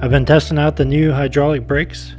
I've been testing out the new hydraulic brakes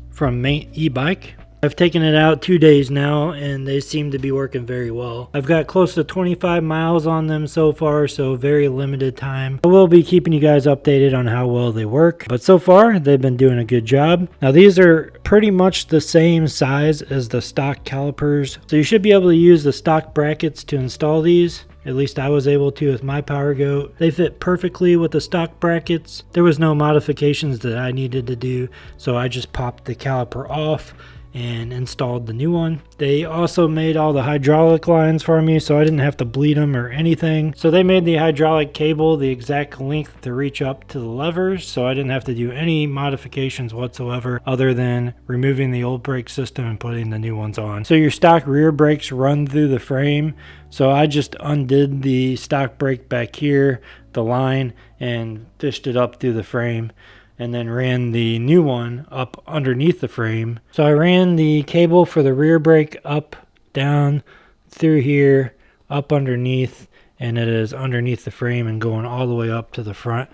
from Maint E-Bike. I've taken it out 2 days now and they seem to be working very well. I've got close to 25 miles on them so far, so very limited time. I will be keeping you guys updated on how well they work, but so far they've been doing a good job. Now these are pretty much the same size as the stock calipers, so you should be able to use the stock brackets to install these. At least I was able to with my Power Goat. They fit perfectly with the stock brackets. There was no modifications that I needed to do, so I just popped the caliper off and installed the new one. They also made all the hydraulic lines for me, so I didn't have to bleed them or anything. So they made the hydraulic cable the exact length to reach up to the levers, so I didn't have to do any modifications whatsoever other than removing the old brake system and putting the new ones on. So your stock rear brakes run through the frame, so I just undid the stock brake back here, the line, and fished it up through the frame, and then ran the new one up underneath the frame. So I ran the cable for the rear brake up, down, through here, up underneath, and it is underneath the frame and going all the way up to the front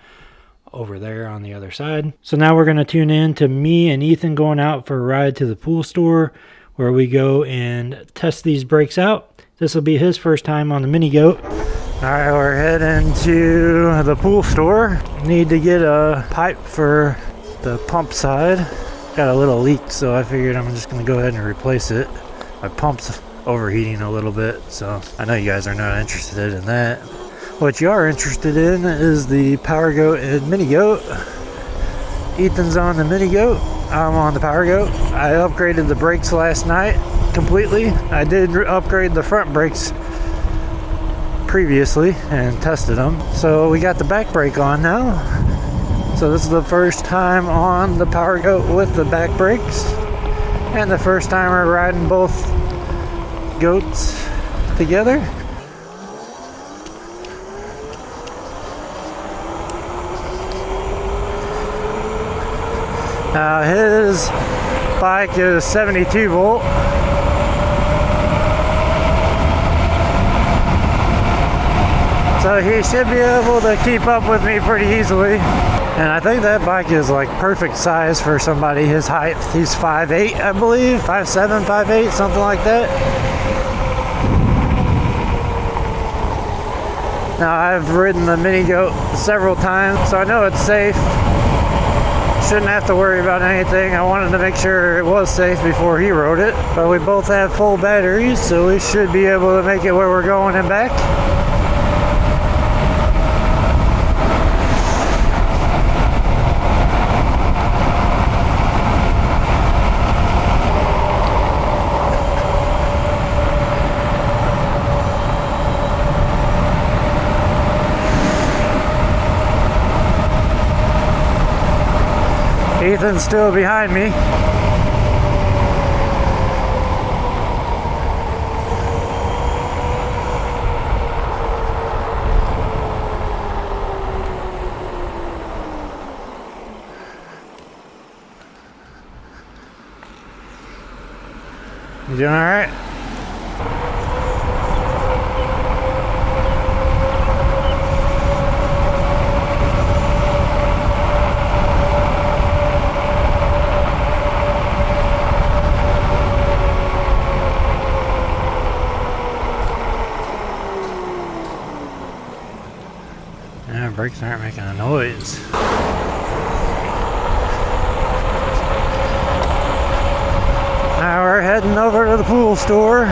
over there on the other side. So now we're going to tune in to me and Ethan going out for a ride to the pool store where we go and test these brakes out. This will be his first time on the mini goat. Alright, we're heading to the pool store. Need to get a pipe for the pump side. Got a little leak, so I figured I'm just going to go ahead and replace it. My pump's overheating a little bit, so I know you guys are not interested in that. What you are interested in is the Power Goat and Mini Goat. Ethan's on the Mini Goat. I'm on the Power Goat. I upgraded the brakes last night completely. I did upgrade the front brakes previously and tested them, so we got the back brake on now. So this is the first time on the Power Goat with the back brakes, and the first time we're riding both goats together. Now his bike is 72 volt. So he should be able to keep up with me pretty easily. And I think that bike is like perfect size for somebody his height. He's 5'8", I believe, 5'7", 5'8", something like that. Now I've ridden the Mini Goat several times, so I know it's safe. Shouldn't have to worry about anything. I wanted to make sure it was safe before he rode it. But we both have full batteries, so we should be able to make it where we're going and back. Ethan's still behind me. You doing all right? Brakes aren't making a noise. Now we're heading over to the pool store.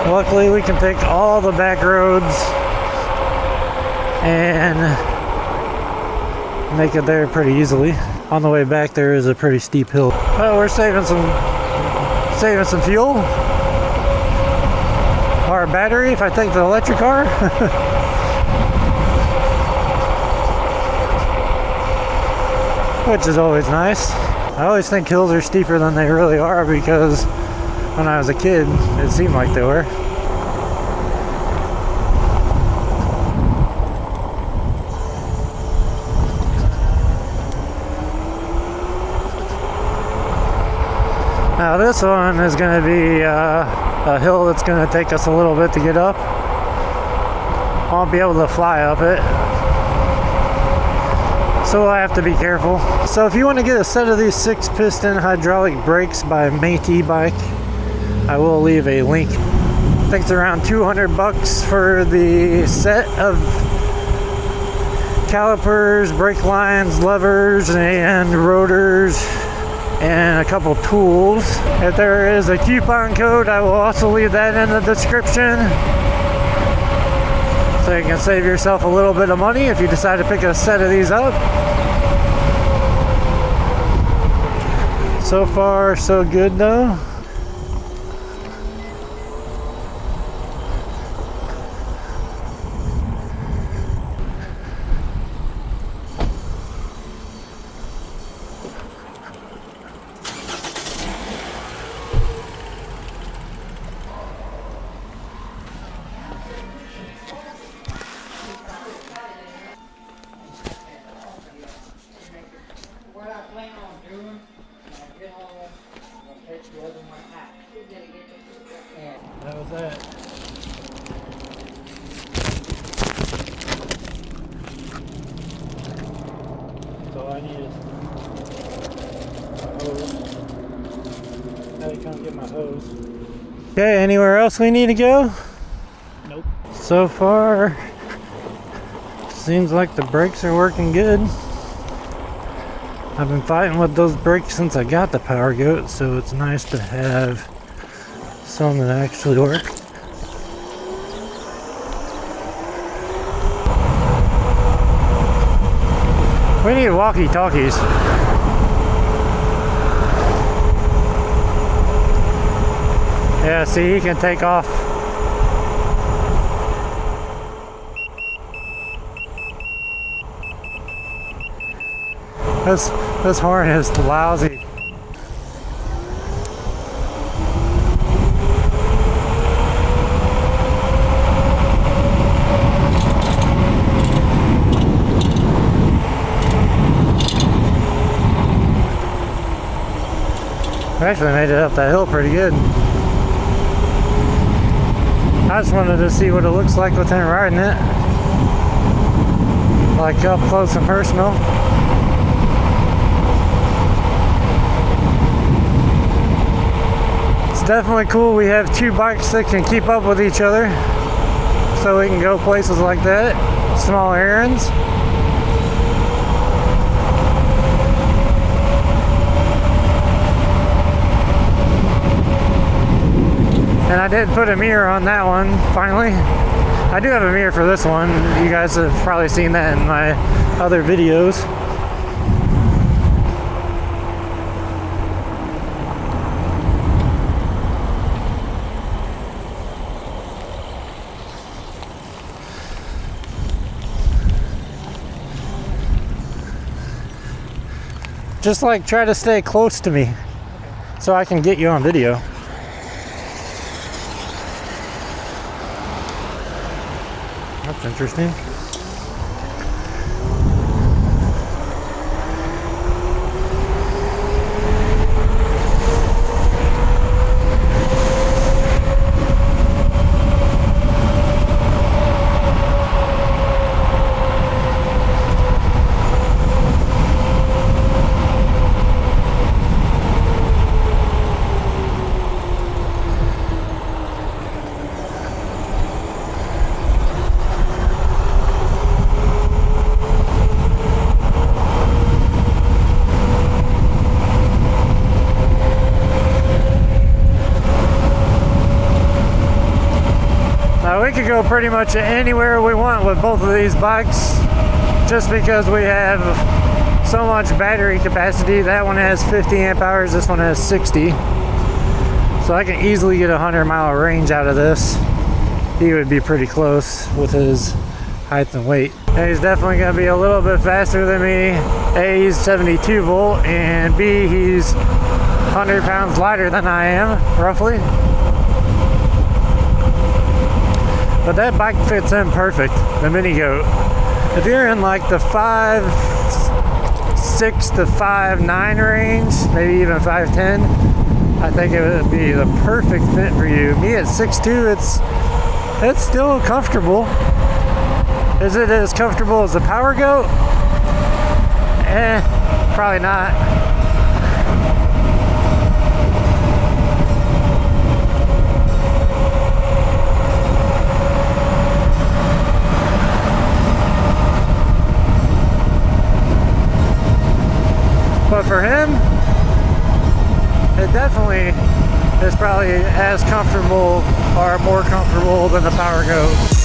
Luckily we can take all the back roads and make it there pretty easily. On the way back there is a pretty steep hill. Well, we're saving some fuel. Our battery if I take the electric car. Which is always nice. I always think hills are steeper than they really are because when I was a kid it seemed like they were. Now this one is going to be a hill that's going to take us a little bit to get up. won't be able to fly up it. So I have to be careful. So if you want to get a set of these 6-piston hydraulic brakes by Maint E-Bike, I will leave a link. I think it's around $200 for the set of calipers, brake lines, levers, and rotors, and a couple tools. If there is a coupon code, I will also leave that in the description, so you can save yourself a little bit of money if you decide to pick a set of these up. So far, so good though. What I plan on doing, when I get home, I'll take the other one out. And That was that. So I need is my hose. Now you come get my hose. Okay, anywhere else we need to go? Nope. So far, seems like the brakes are working good. I've been fighting with those brakes since I got the Power Goat, so it's nice to have some that actually work. We need walkie-talkies. Yeah, see, he can take off. This horn is lousy. We actually made it up that hill pretty good. I just wanted to see what it looks like with him riding it. Like up close and personal. Definitely cool we have two bikes that can keep up with each other, so we can go places like that, small errands. And I did put a mirror on that one finally. I do have a mirror for this one. You guys have probably seen that in my other videos. Just like try to stay close to me so I can get you on video. That's interesting. We could go pretty much anywhere we want with both of these bikes, just because we have so much battery capacity. That one has 50 amp hours, this one has 60. So I can easily get a 100-mile range out of this. He would be pretty close with his height and weight. And he's definitely going to be a little bit faster than me. A, he's 72 volt, and B, he's 100 pounds lighter than I am, roughly. But that bike fits in perfect, the Mini Goat. If you're in like the 5'6" to 5'9" range, maybe even 5'10", I think it would be the perfect fit for you. Me at 6'2", it's still comfortable. Is it as comfortable as the Power Goat? Probably not. But for him, it definitely is probably as comfortable or more comfortable than the Power Goat.